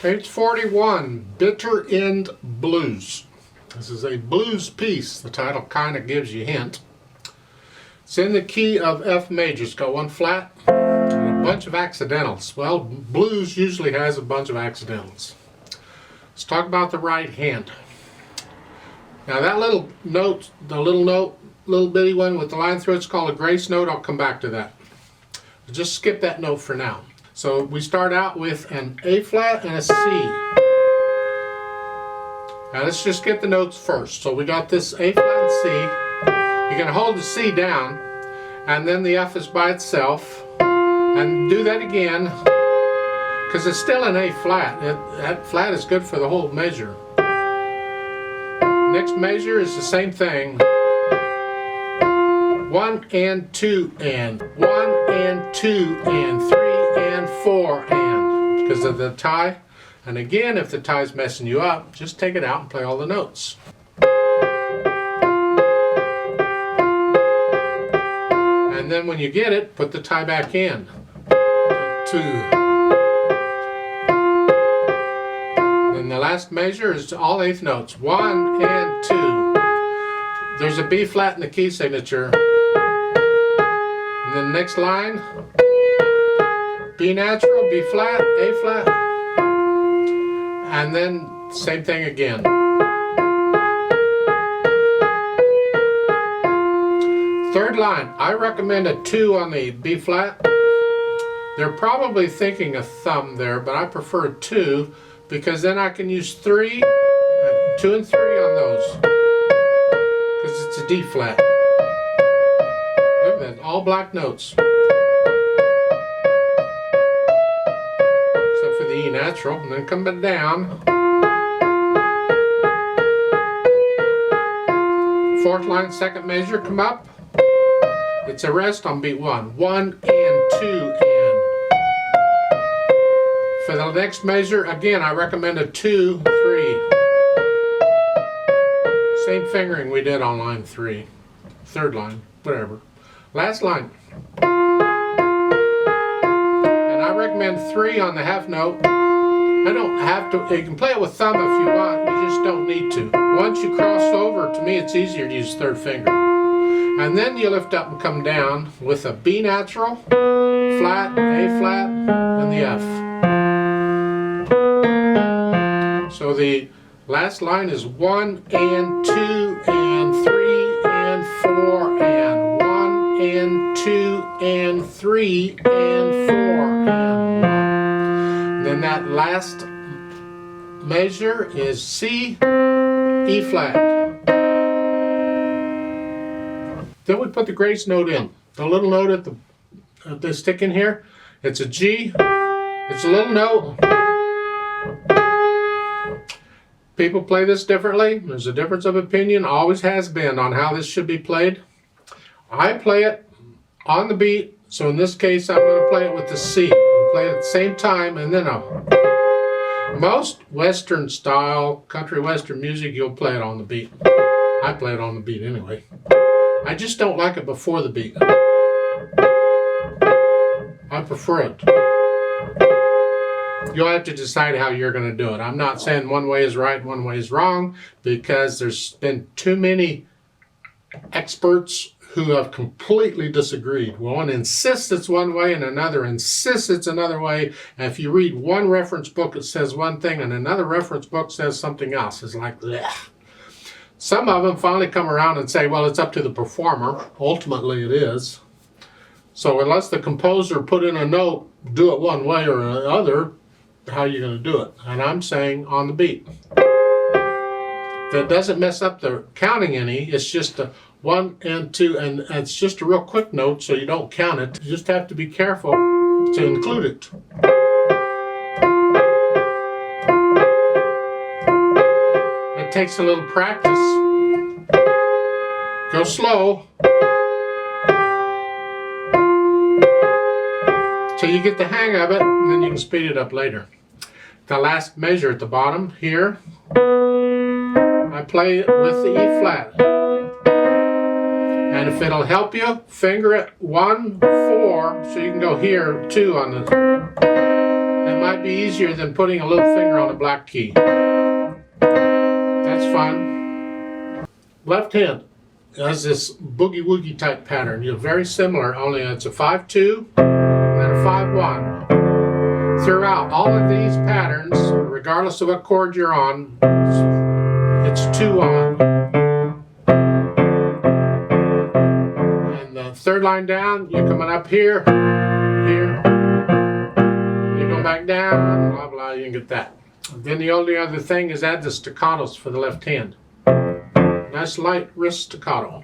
Page 41, Bitter End Blues. This is a blues piece. The title kind of gives you a hint. It's in the key of F major. It's got one flat and a bunch of accidentals. Well, blues usually has a bunch of accidentals. Let's talk about the right hand. Now that little note, little bitty one with the line through it's called a grace note. I'll come back to that. Just skip that note for now. So we start out with an A flat and a C. Now let's just get the notes first. So we got this A flat and C. You're going to hold the C down, and then the F is by itself. And do that again, because it's still an A flat. That flat is good for the whole measure. Next measure is the same thing. 1 and 2 and 1 and 2 and 3 and 4 and, because of the tie. And again, if the tie's messing you up, just take it out and play all the notes. And then when you get it, put the tie back in. 2. And the last measure is all eighth notes. 1 and 2. There's a B flat in the key signature. And then the next line, B natural, B flat, A flat. And then same thing again. Third line, I recommend a 2 on the B flat. They're probably thinking a thumb there, but I prefer a 2 because then I can use 3, 2 and 3 on those, because it's a D flat. Look at that, all black notes. Except for the E natural, and then come back down. Fourth line, second measure, come up. It's a rest on beat 1. 1 and 2 and. For the next measure, again, I recommend a 2, 3. Same fingering we did on line 3. Third line, whatever. Last line. And I recommend 3 on the half note. I don't have to, you can play it with thumb if you want, you just don't need to. Once you cross over, to me it's easier to use third finger. And then you lift up and come down with a B natural, flat, A flat, and the F. So the last line is 1 and 2 and 3 and 4 and 1 and 2 and 3 and 4 and 1. Then that last measure is C, E flat. Then we put the grace note in. The little note at the stick in here, it's a G. It's a little note. People play this differently. There's a difference of opinion, always has been, on how this should be played. I play it on the beat, so in this case I'm going to play it with the C. I'll play it at the same time, and then most Western style, country Western music, you'll play it on the beat. I play it on the beat anyway. I just don't like it before the beat. I prefer it. You'll have to decide how you're going to do it. I'm not saying one way is right, one way is wrong, because there's been too many experts who have completely disagreed. One insists it's one way and another insists it's another way. And if you read one reference book, it says one thing, and another reference book says something else. It's like, blech. Some of them finally come around and say, well, it's up to the performer. Ultimately, it is. So unless the composer put in a note, do it one way or another, how are you going to do it? And I'm saying on the beat. That doesn't mess up the counting any. It's just a 1 and 2, and it's just a real quick note, so you don't count it. You just have to be careful to include it. It takes a little practice. Go slow till you get the hang of it, and then you can speed it up later. The last measure at the bottom here, I play it with the E flat. And if it'll help you, finger it 1, 4, so you can go here 2 on the. It might be easier than putting a little finger on a black key. That's fun. Left hand has this boogie woogie type pattern. You're very similar, only it's a 5-2 and then a 5-1. Throughout all of these patterns, regardless of what chord you're on, it's 2 on. And the third line down, you're coming up here, here. You go back down, blah blah, you can get that. Then the only other thing is add the staccatos for the left hand. Nice light wrist staccato.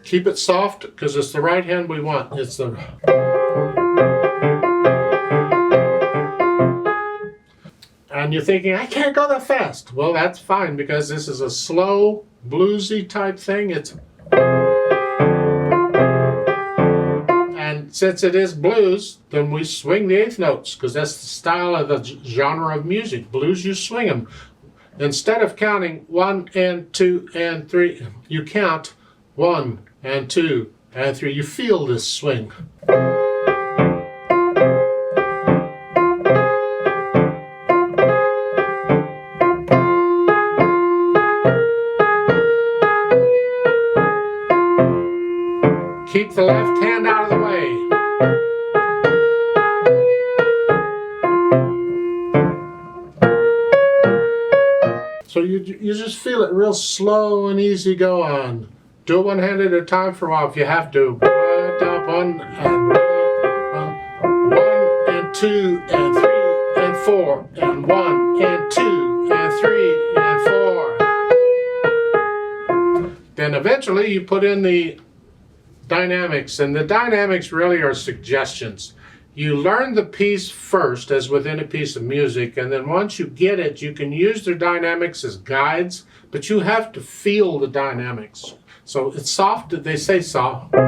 Keep it soft because it's the right hand we want. It's the and you're thinking, I can't go that fast. Well, that's fine because this is a slow, bluesy type thing. And since it is blues, then we swing the eighth notes because that's the style of the genre of music. Blues, you swing them. Instead of counting 1 and 2 and 3, you count 1 and 2 and 3. You feel this swing. Keep the left hand out of the way. So you just feel it real slow and easy go on. Do it one hand at a time for a while if you have to. 1 and 2 and 3 and 4 and 1 and 2 and 3 and 4. Then eventually you put in the dynamics, and the dynamics really are suggestions. You learn the piece first as within a piece of music, and then once you get it, you can use the dynamics as guides, but you have to feel the dynamics. So it's soft, they say soft. And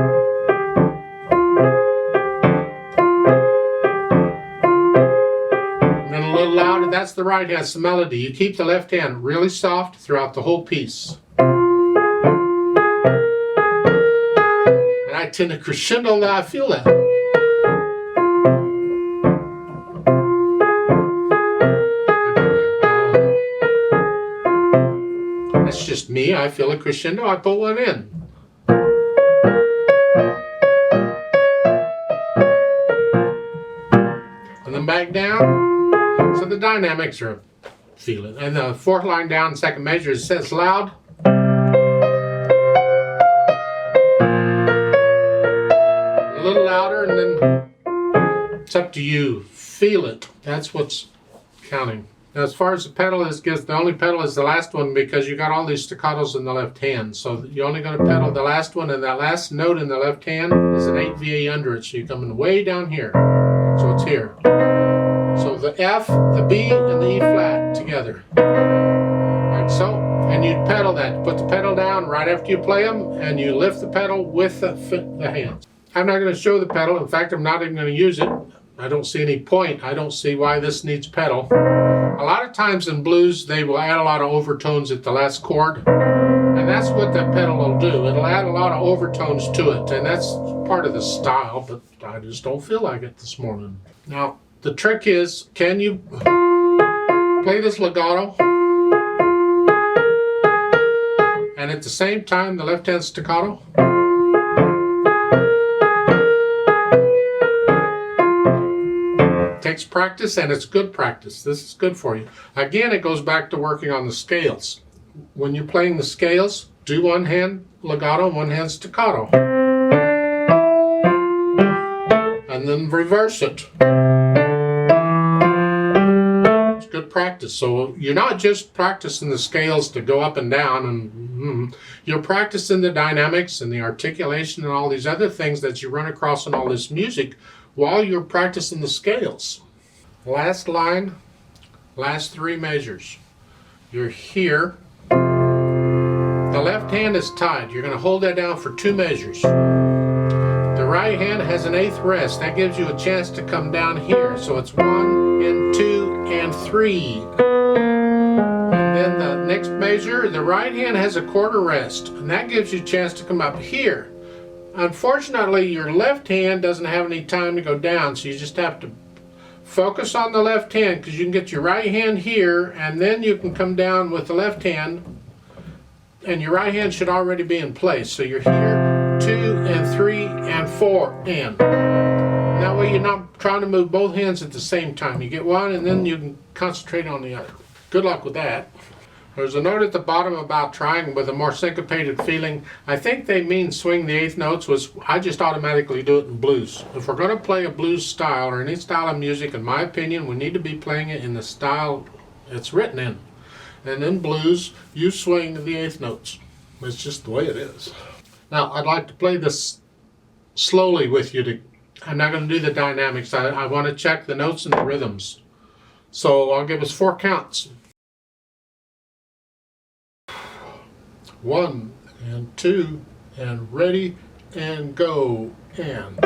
then a little louder, that's the right hand, it's the melody. You keep the left hand really soft throughout the whole piece. And I tend to crescendo that, I feel that. That's just me. I feel a crescendo. I put one in. And then back down. So the dynamics are feeling. And the fourth line down, second measure, it says loud. A little louder, and then it's up to you. Feel it. That's what's counting. Now, as far as the pedal is, the only pedal is the last one because you got all these staccatos in the left hand. So you're only going to pedal the last one, and that last note in the left hand is an 8 VA under it. So you're coming way down here. So it's here. So the F, the B, and the E flat together. Like so. And you pedal that. Put the pedal down right after you play them, and you lift the pedal with the hands. I'm not going to show the pedal. In fact, I'm not even going to use it. I don't see any point. I don't see why this needs pedal. A lot of times in blues, they will add a lot of overtones at the last chord. And that's what that pedal will do. It'll add a lot of overtones to it. And that's part of the style, but I just don't feel like it this morning. Now, the trick is, can you play this legato? And at the same time, the left hand staccato? Takes practice, and it's good practice. This is good for you. Again, it goes back to working on the scales. When you're playing the scales, do one hand legato, one hand staccato. And then reverse it. It's good practice. So you're not just practicing the scales to go up and down, and you're practicing the dynamics and the articulation and all these other things that you run across in all this music while you're practicing the scales. Last line, last 3 measures. You're here. The left hand is tied. You're going to hold that down for 2 measures. The right hand has an 8th rest. That gives you a chance to come down here. So it's 1 and 2 and 3. And then the next measure, the right hand has a 1/4 rest. And that gives you a chance to come up here. Unfortunately, your left hand doesn't have any time to go down, so you just have to focus on the left hand, because you can get your right hand here, and then you can come down with the left hand, and your right hand should already be in place. So you're here, 2 and 3 and 4 and. That way you're not trying to move both hands at the same time. You get one and then you can concentrate on the other. Good luck with that. There's a note at the bottom about trying with a more syncopated feeling. I think they mean swing the eighth notes. I just automatically do it in blues. If we're going to play a blues style or any style of music, in my opinion, we need to be playing it in the style it's written in. And in blues, you swing the eighth notes. It's just the way it is. Now, I'd like to play this slowly with you. I'm not going to do the dynamics. I want to check the notes and the rhythms. So I'll give us 4 counts. 1 and 2 and ready and go and.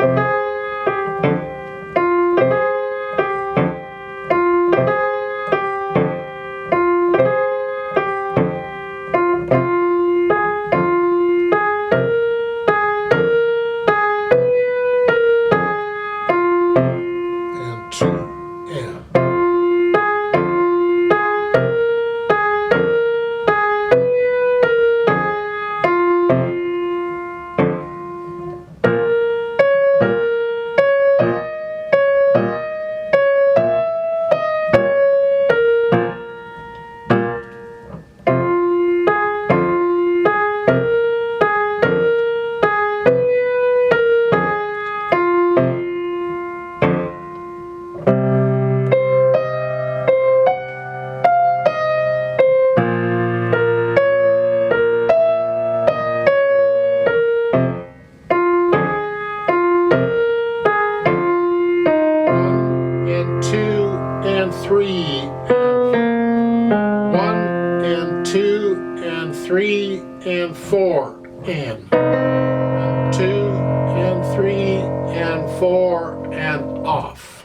Three and 4 and 2 and 3 and 4 and off.